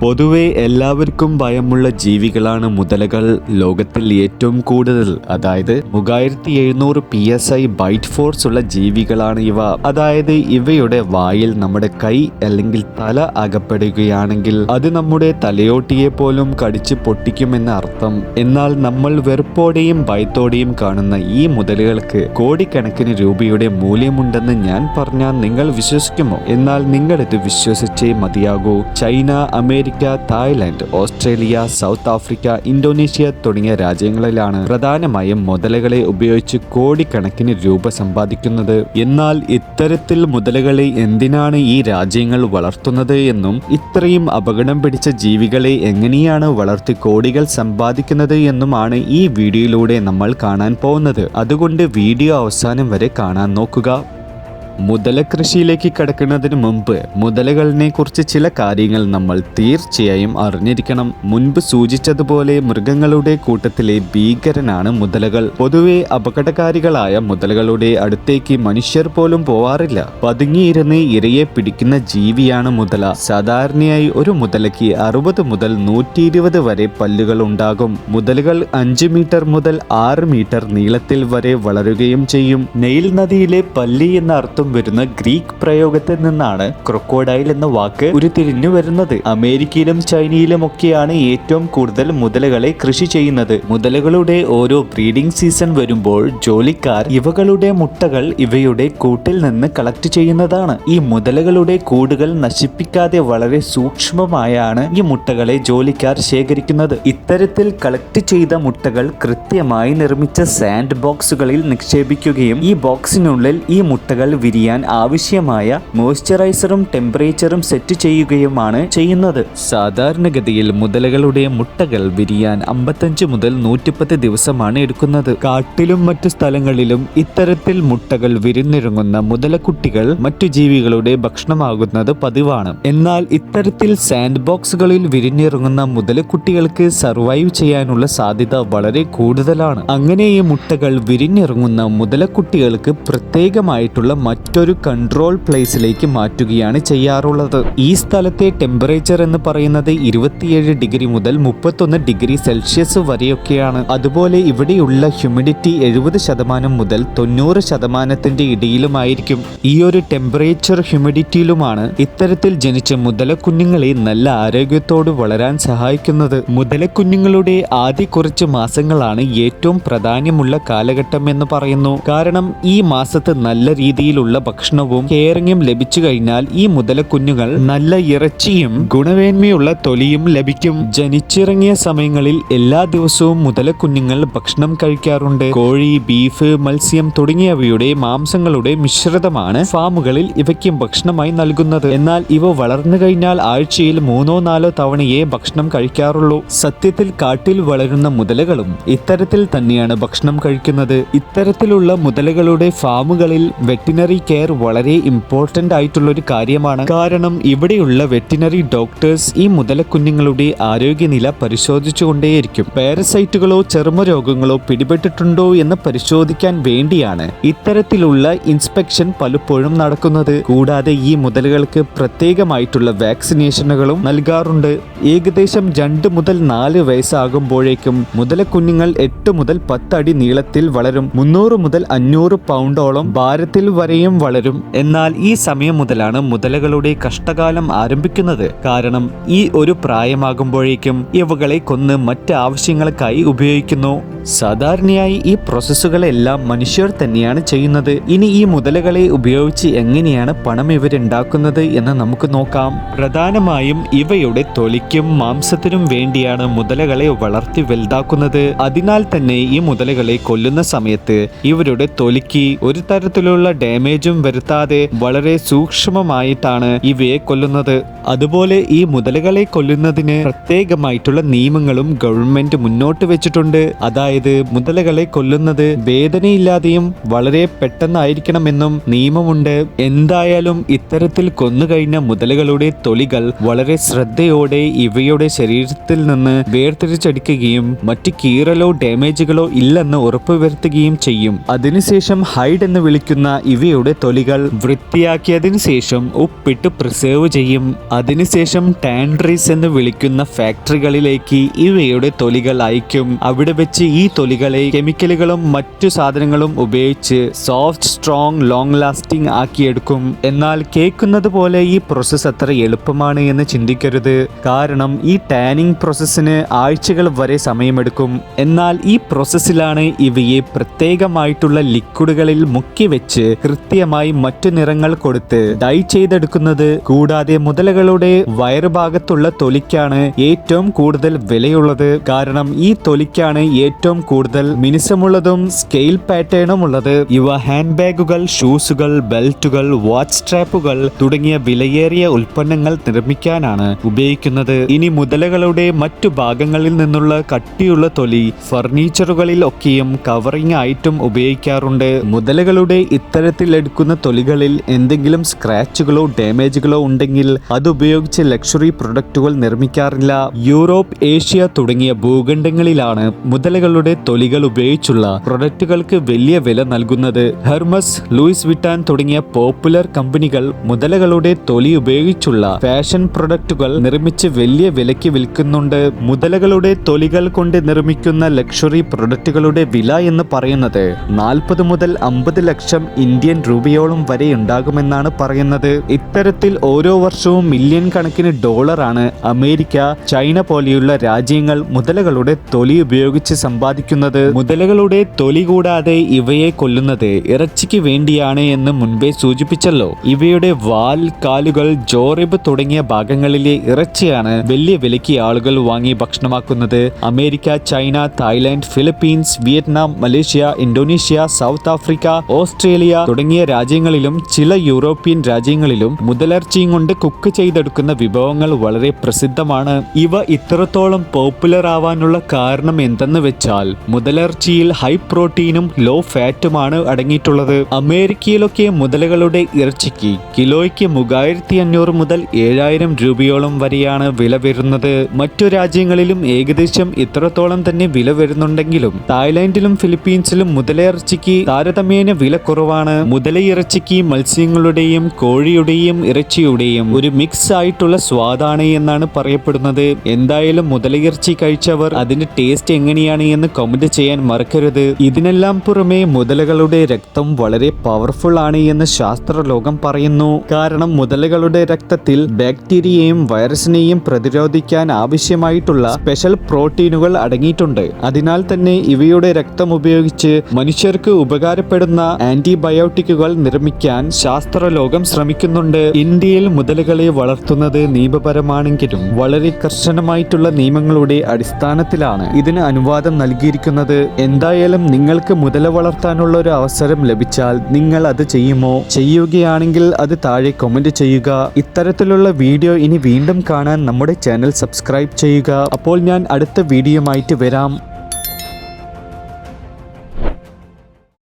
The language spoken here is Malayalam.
പൊതുവെ എല്ലാവർക്കും ഭയമുള്ള ജീവികളാണ് മുതലകൾ. ലോകത്തിൽ ഏറ്റവും കൂടുതൽ, അതായത് 3700 PSI ബൈറ്റ് ഫോഴ്സ് ഉള്ള ജീവികളാണ് ഇവ. അതായത് ഇവയുടെ വായിൽ നമ്മുടെ കൈ അല്ലെങ്കിൽ തല അകപ്പെടുകയാണെങ്കിൽ അത് നമ്മുടെ തലയോട്ടിയെ പോലും കടിച്ച് പൊട്ടിക്കുമെന്ന അർത്ഥം. എന്നാൽ നമ്മൾ വെറുപ്പോടെയും ഭയത്തോടെയും കാണുന്ന ഈ മുതലുകൾക്ക് കോടിക്കണക്കിന് രൂപയുടെ മൂല്യമുണ്ടെന്ന് ഞാൻ പറഞ്ഞാൽ നിങ്ങൾ വിശ്വസിക്കുമോ? എന്നാൽ നിങ്ങൾ ഇത് വിശ്വസിച്ചേ മതിയാകൂ. China, America, Thailand, Australia, south Africa, Indonesia തുടങ്ങിയ രാജ്യങ്ങളിലാണ് പ്രധാനമായും മുതലകളെ ഉപയോഗിച്ച് കോടിക്കണക്കിന് രൂപ സമ്പാദിക്കുന്നത്. എന്നാൽ ഇത്തരത്തിൽ മുതലകളെ എന്തിനാണ് ഈ രാജ്യങ്ങൾ വളർത്തുന്നത് എന്നും ഇത്രയും അപകടം പിടിച്ച ജീവികളെ എങ്ങനെയാണ് വളർത്തി കോടികൾ സമ്പാദിക്കുന്നത് എന്നുമാണ് ഈ വീഡിയോയിലൂടെ നമ്മൾ കാണാൻ പോകുന്നത്. അതുകൊണ്ട് വീഡിയോ അവസാനം വരെ കാണാൻ നോക്കുക. മുതല കൃഷിയിലേക്ക് കടക്കുന്നതിന് മുമ്പ് മുതലകളിനെ കുറിച്ച് ചില കാര്യങ്ങൾ നമ്മൾ തീർച്ചയായും അറിഞ്ഞിരിക്കണം. മുൻപ് സൂചിച്ചതുപോലെ മൃഗങ്ങളുടെ കൂട്ടത്തിലെ ഭീകരനാണ് മുതലകൾ. പൊതുവെ അപകടകാരികളായ മുതലകളുടെ അടുത്തേക്ക് മനുഷ്യർ പോലും പോവാറില്ല. പതുങ്ങിയിരുന്ന് ഇരയെ പിടിക്കുന്ന ജീവിയാണ് മുതല. സാധാരണയായി ഒരു മുതലയ്ക്ക് 60 മുതൽ 120 വരെ പല്ലുകൾ ഉണ്ടാകും. മുതലുകൾ 5 മീറ്റർ മുതൽ 6 മീറ്റർ നീളത്തിൽ വരെ വളരുകയും ചെയ്യും. നൈൽ നദിയിലെ പല്ലി എന്ന അർത്ഥം വരുന്ന ഗ്രീക്ക് പ്രയോഗത്തിൽ നിന്നാണ് ക്രൊക്കോഡൈൽ എന്ന വാക്ക് ഉരുത്തിരിഞ്ഞു വരുന്നത്. അമേരിക്കയിലും ചൈനയിലും ഒക്കെയാണ് ഏറ്റവും കൂടുതൽ മുതലകളെ കൃഷി ചെയ്യുന്നത്. മുതലകളുടെ ഓരോ ബ്രീഡിംഗ് സീസൺ വരുമ്പോൾ ജോലിക്കാർ ഇവകളുടെ മുട്ടകൾ ഇവയുടെ കൂട്ടിൽ നിന്ന് കളക്ട് ചെയ്യുന്നതാണ്. ഈ മുതലകളുടെ കൂടുകൾ നശിപ്പിക്കാതെ വളരെ സൂക്ഷ്മമായാണ് ഈ മുട്ടകളെ ജോലിക്കാർ ശേഖരിക്കുന്നത്. ഇത്തരത്തിൽ കളക്ട് ചെയ്ത മുട്ടകൾ കൃത്യമായി നിർമ്മിച്ച സാൻഡ് ബോക്സുകളിൽ നിക്ഷേപിക്കുകയും ഈ ബോക്സിനുള്ളിൽ ഈ മുട്ടകൾ വിരിയാൻ ആവശ്യമായ മോയ്സ്ചറൈസറും ടെമ്പറേച്ചറും സെറ്റ് ചെയ്യുകയുമാണ് ചെയ്യുന്നത്. സാധാരണഗതിയിൽ മുതലകളുടെ മുട്ടകൾ വിരിയാൻ 55 മുതൽ 110 ദിവസമാണ് എടുക്കുന്നത്. കാട്ടിലും മറ്റു സ്ഥലങ്ങളിലും ഇത്തരത്തിൽ മുട്ടകൾ വിരിഞ്ഞിറങ്ങുന്ന മുതലക്കുട്ടികൾ മറ്റു ജീവികളുടെ ഭക്ഷണമാകുന്നത് പതിവാണ്. എന്നാൽ ഇത്തരത്തിൽ സാൻഡ് ബോക്സുകളിൽ വിരിഞ്ഞിറങ്ങുന്ന മുതലക്കുട്ടികൾക്ക് സർവൈവ് ചെയ്യാനുള്ള സാധ്യത വളരെ കൂടുതലാണ്. അങ്ങനെ ഈ മുട്ടകൾ വിരിഞ്ഞിറങ്ങുന്ന മുതലക്കുട്ടികൾക്ക് പ്രത്യേകമായിട്ടുള്ള മറ്റൊരു കൺട്രോൾ പ്ലേസിലേക്ക് മാറ്റുകയാണ് ചെയ്യാറുള്ളത്. ഈ സ്ഥലത്തെ ടെമ്പറേച്ചർ എന്ന് പറയുന്നത് 27 ഡിഗ്രി മുതൽ 31 ഡിഗ്രി സെൽഷ്യസ് വരെയൊക്കെയാണ്. അതുപോലെ ഇവിടെയുള്ള ഹ്യൂമിഡിറ്റി 70% മുതൽ 90% ഇടയിലുമായിരിക്കും. ഈ ഒരു ടെമ്പറേച്ചർ ഹ്യൂമിഡിറ്റിയിലുമാണ് ഇത്തരത്തിൽ ജനിച്ച മുതലക്കുഞ്ഞുങ്ങളെ നല്ല ആരോഗ്യത്തോട് വളരാൻ സഹായിക്കുന്നത്. മുതലക്കുഞ്ഞുങ്ങളുടെ ആദ്യ കുറച്ച് മാസങ്ങളാണ് ഏറ്റവും പ്രാധാന്യമുള്ള കാലഘട്ടം എന്ന് പറയുന്നു. കാരണം ഈ മാസത്ത് നല്ല രീതിയിലുള്ള ഭക്ഷണവും കെയറിങ്ങും ലഭിച്ചു കഴിഞ്ഞാൽ ഈ മുതലക്കുഞ്ഞുങ്ങൾ നല്ല ഇറച്ചിയും ഗുണമേന്മയുള്ള തൊലിയും ലഭിക്കും. ജനിച്ചിറങ്ങിയ സമയങ്ങളിൽ എല്ലാ ദിവസവും മുതലക്കുഞ്ഞുങ്ങൾ ഭക്ഷണം കഴിക്കാറുണ്ട്. കോഴി, ബീഫ്, മത്സ്യം തുടങ്ങിയവയുടെ മാംസങ്ങളുടെ മിശ്രിതമാണ് ഫാമുകളിൽ ഇവയ്ക്ക് ഭക്ഷണമായി നൽകുന്നത്. എന്നാൽ ഇവ വളർന്നു കഴിഞ്ഞാൽ ആഴ്ചയിൽ 3-4 തവണയേ ഭക്ഷണം കഴിക്കാറുള്ളൂ. സത്യത്തിൽ കാട്ടിൽ വളരുന്ന മുതലകളും ഇത്തരത്തിൽ തന്നെയാണ് ഭക്ഷണം കഴിക്കുന്നത്. ഇത്തരത്തിലുള്ള മുതലകളുടെ ഫാമുകളിൽ വെറ്റിനറി കെയർ വളരെ ഇമ്പോർട്ടന്റ് ആയിട്ടുള്ള ഒരു കാര്യമാണ്. കാരണം ഇവിടെയുള്ള വെറ്റിനറി ഡോക്ടേഴ്സ് ഈ മുതലക്കുഞ്ഞുങ്ങളുടെ ആരോഗ്യനില പരിശോധിച്ചുകൊണ്ടേയിരിക്കും. പാരസൈറ്റുകളോ ചർമ്മരോഗങ്ങളോ പിടിപെട്ടിട്ടുണ്ടോ എന്ന് പരിശോധിക്കാൻ വേണ്ടിയാണ് ഇത്തരത്തിലുള്ള ഇൻസ്പെക്ഷൻ പലപ്പോഴും നടക്കുന്നത്. കൂടാതെ ഈ മുതലുകൾക്ക് പ്രത്യേകമായിട്ടുള്ള വാക്സിനേഷനുകളും നൽകാറുണ്ട്. ഏകദേശം 2 മുതൽ 4 വയസ്സാകുമ്പോഴേക്കും മുതലക്കുഞ്ഞുങ്ങൾ 8 മുതൽ 10 അടി നീളത്തിൽ വളരും. 300 മുതൽ 500 പൗണ്ടോളം ഭാരത്തിൽ വരെയും വളരും. എന്നാൽ ഈ സമയം മുതലാണ് മുതലകളുടെ കഷ്ടകാലം ആരംഭിക്കുന്നത്. കാരണം ഈ ഒരു പ്രായമാകുമ്പോഴേക്കും ഇവകളെ കൊന്ന് മറ്റ് ആവശ്യങ്ങൾക്കായി ഉപയോഗിക്കുന്നു. സാധാരണയായി ഈ പ്രോസസ്സുകളെല്ലാം മനുഷ്യർ തന്നെയാണ് ചെയ്യുന്നത്. ഇനി ഈ മുതലകളെ ഉപയോഗിച്ച് എങ്ങനെയാണ് പണം ഇവരുണ്ടാക്കുന്നത് എന്ന് നമുക്ക് നോക്കാം. പ്രധാനമായും ഇവയുടെ തൊലിക്കും മാംസത്തിനും വേണ്ടിയാണ് മുതലകളെ വളർത്തി വലുതാക്കുന്നത്. അതിനാൽ തന്നെ ഈ മുതലകളെ കൊല്ലുന്ന സമയത്ത് ഇവരുടെ തൊലിക്ക് ഒരു തരത്തിലുള്ള ഡാമേജും വരുത്താതെ വളരെ സൂക്ഷ്മമായിട്ടാണ് ഇവയെ കൊല്ലുന്നത്. അതുപോലെ ഈ മുതലകളെ കൊല്ലുന്നതിന് പ്രത്യേകമായിട്ടുള്ള നിയമങ്ങളും ഗവൺമെന്റ് മുന്നോട്ട് വെച്ചിട്ടുണ്ട്. അതായത് അതായത് മുതലകളെ കൊല്ലുന്നത് വേദനയില്ലാതെയും വളരെ പെട്ടെന്നായിരിക്കണമെന്നും നിയമമുണ്ട്. എന്തായാലും ഇത്തരത്തിൽ കൊന്നുകഴിഞ്ഞ മുതലകളുടെ തൊലികൾ വളരെ ശ്രദ്ധയോടെ ഇവയുടെ ശരീരത്തിൽ നിന്ന് വേർതിരിച്ചെടുക്കുകയും മറ്റ് കീറലോ ഡാമേജുകളോ ഇല്ലെന്ന് ഉറപ്പുവരുത്തുകയും ചെയ്യും. അതിനുശേഷം ഹൈഡ് എന്ന് വിളിക്കുന്ന ഇവയുടെ തൊലികൾ വൃത്തിയാക്കിയതിനു ശേഷം ഉപ്പിട്ട് പ്രിസേർവ് ചെയ്യും. അതിനുശേഷം ടാൻഡ്രീസ് എന്ന് വിളിക്കുന്ന ഫാക്ടറികളിലേക്ക് ഇവയുടെ തൊലികൾ അയക്കും. അവിടെ വെച്ച് ഈ തൊലികളെ കെമിക്കലുകളും മറ്റു സാധനങ്ങളും ഉപയോഗിച്ച് സോഫ്റ്റ്, സ്ട്രോങ്, ലോങ് ലാസ്റ്റിംഗ് ആക്കിയെടുക്കും. എന്നാൽ കേൾക്കുന്നത് പോലെ ഈ പ്രോസസ്സ് അത്ര എളുപ്പമാണ് എന്ന് ചിന്തിക്കരുത്. കാരണം ഈ ടാനിങ് പ്രോസസ്സിന് ആഴ്ചകൾ വരെ സമയമെടുക്കും. എന്നാൽ ഈ പ്രോസസ്സിലാണ് ഇവയെ പ്രത്യേകമായിട്ടുള്ള ലിക്വിഡുകളിൽ മുക്കി വെച്ച് കൃത്യമായി മറ്റു നിറങ്ങൾ കൊടുത്ത് ഡൈ ചെയ്തെടുക്കുന്നത്. കൂടാതെ മുതലകളുടെ വയറുഭാഗത്തുള്ള തൊലിക്കാണ് ഏറ്റവും കൂടുതൽ വിലയുള്ളത്. കാരണം ഈ തൊലിക്കാണ് ഏറ്റവും കൂടുതൽ മിനുസമുള്ളതും സ്കെയിൽ പാറ്റേണും ഉള്ളത്. ഇവ ഹാൻഡ് ബാഗുകൾ, ഷൂസുകൾ, ബെൽറ്റുകൾ, വാച്ച് സ്ട്രാപ്പുകൾ തുടങ്ങിയ വിലയേറിയ ഉൽപ്പന്നങ്ങൾ നിർമ്മിക്കാനാണ് ഉപയോഗിക്കുന്നത്. ഇനി മുതലകളുടെ മറ്റു ഭാഗങ്ങളിൽ നിന്നുള്ള കട്ടിയുള്ള തൊലി ഫർണിച്ചറുകളിൽ ഒക്കെയും കവറിംഗ് ആയിട്ടും ഉപയോഗിക്കാറുണ്ട്. മുതലകളുടെ ഇത്തരത്തിൽ എടുക്കുന്ന തൊലികളിൽ എന്തെങ്കിലും സ്ക്രാച്ചുകളോ ഡാമേജുകളോ ഉണ്ടെങ്കിൽ അതുപയോഗിച്ച് ലക്ഷറി പ്രൊഡക്റ്റുകൾ നിർമ്മിക്കാറില്ല. യൂറോപ്പ്, ഏഷ്യ തുടങ്ങിയ ഭൂഖണ്ഡങ്ങളിലാണ് മുതലകളുടെ തൊലികൾ ഉപയോഗിച്ചുള്ള പ്രൊഡക്റ്റുകൾക്ക് വലിയ വില നൽകുന്നത്. ഹെർമസ്, ലൂയിസ് വിറ്റാൻ തുടങ്ങിയ പോപ്പുലർ കമ്പനികൾ മുതലകളുടെ തൊലി ഉപയോഗിച്ചുള്ള ഫാഷൻ പ്രൊഡക്റ്റുകൾ നിർമ്മിച്ച് വലിയ വിലയ്ക്ക് വിൽക്കുന്നുണ്ട്. മുതലകളുടെ തൊലികൾ കൊണ്ട് നിർമ്മിക്കുന്ന ലക്ഷറി പ്രൊഡക്റ്റുകളുടെ വില എന്ന് പറയുന്നത് 40 മുതൽ 50 ലക്ഷം ഇന്ത്യൻ രൂപയോളം വരെ ഉണ്ടാകുമെന്നാണ് പറയുന്നത്. ഇത്തരത്തിൽ ഓരോ വർഷവും മില്യൺ കണക്കിന് ഡോളറാണ് അമേരിക്ക, ചൈന പോലെയുള്ള രാജ്യങ്ങൾ മുതലകളുടെ തൊലി ഉപയോഗിച്ച് സമ്പാദിക്കുന്നത്. മുതലകളുടെ തൊലി കൂടാതെ ഇവയെ കൊല്ലുന്നത് ഇറച്ചിക്ക് വേണ്ടിയാണ് എന്ന് മുൻപേ സൂചിപ്പിച്ചല്ലോ. ഇവയുടെ വാൽ, കാലുകൾ, ജോറിബ് തുടങ്ങിയ ഭാഗങ്ങളിലെ ഇറച്ചിയാണ് വലിയ വിലയ്ക്ക് ആളുകൾ വാങ്ങി ഭക്ഷണമാക്കുന്നത്. America, China, Thailand, Philippines, Vietnam, Malaysia, Indonesia, South Africa, Australia തുടങ്ങിയ രാജ്യങ്ങളിലും ചില യൂറോപ്യൻ രാജ്യങ്ങളിലും മുതലിറച്ചിയും കൊണ്ട് കുക്ക് ചെയ്തെടുക്കുന്ന വിഭവങ്ങൾ വളരെ പ്രസിദ്ധമാണ്. ഇവ ഇത്രത്തോളം പോപ്പുലർ ആവാനുള്ള കാരണം എന്തെന്ന് വെച്ചാൽ മുതലിറച്ചിയിൽ ഹൈ പ്രോട്ടീനും ലോ ഫാറ്റുമാണ് അടങ്ങിയിട്ടുള്ളത്. അമേരിക്കയിലൊക്കെ മുതലകളുടെ ഇറച്ചിക്ക് കിലോയ്ക്ക് 3500 മുതൽ 7000 രൂപയോളം വരെയാണ് വില വരുന്നത്. മറ്റു രാജ്യങ്ങളിലും ഏകദേശം ഇത്രത്തോളം തന്നെ വില വരുന്നുണ്ടെങ്കിലും തായ്ലാന്റിലും ഫിലിപ്പീൻസിലും മുതലയിറച്ചിക്ക് താരതമ്യേന വില കുറവാണ്. മുതലയിറച്ചിക്ക് മത്സ്യങ്ങളുടെയും കോഴിയുടെയും ഇറച്ചിയുടെയും ഒരു മിക്സ് ആയിട്ടുള്ള സ്വാദാണ് എന്നാണ് പറയപ്പെടുന്നത്. എന്തായാലും മുതലയിറച്ചി കഴിച്ചവർ അതിന്റെ ടേസ്റ്റ് എങ്ങനെയാണ് എന്ന് കമന്റ് ചെയ്യാൻ മറക്കരുത്. ഇതിനെല്ലാം പുറമെ മുതലകളുടെ രക്തം വളരെ പവർഫുൾ ആണ് എന്ന് ശാസ്ത്രലോകം പറയുന്നു. കാരണം മുതലകളുടെ രക്തത്തിൽ ബാക്ടീരിയയും വൈറസിനെയും പ്രതിരോധിക്കാൻ ആവശ്യമായിട്ടുള്ള സ്പെഷ്യൽ പ്രോട്ടീനുകൾ അടങ്ങിയിട്ടുണ്ട്. അതിനാൽ തന്നെ ഇവയുടെ രക്തം ഉപയോഗിച്ച് മനുഷ്യർക്ക് ഉപകാരപ്പെടുന്ന ആന്റിബയോട്ടിക്കുകൾ നിർമ്മിക്കാൻ ശാസ്ത്രലോകം ശ്രമിക്കുന്നുണ്ട്. ഇന്ത്യയിൽ മുതലകളെ വളർത്തുന്നത് നിയമപരമാണെങ്കിലും വളരെ കർശനമായിട്ടുള്ള നിയമങ്ങളുടെ അടിസ്ഥാനത്തിലാണ് ഇതിന് അനുവാദം നൽകിയിരിക്കുന്നത്. എന്തായാലും നിങ്ങൾക്ക് മുതല വളർത്താനുള്ള ഒരു അവസരം ലഭിച്ചാൽ നിങ്ങൾ അത് ചെയ്യുമോ? ചെയ്യുകയാണെങ്കിൽ അത് താഴെ കമന്റ് ചെയ്യുക. ഇത്തരത്തിലുള്ള വീഡിയോ ഇനി വീണ്ടും കാണാൻ നമ്മുടെ ചാനൽ സബ്സ്ക്രൈബ് ചെയ്യുക. അപ്പോൾ ഞാൻ അടുത്ത വീഡിയോയുമായിട്ട് വരാം.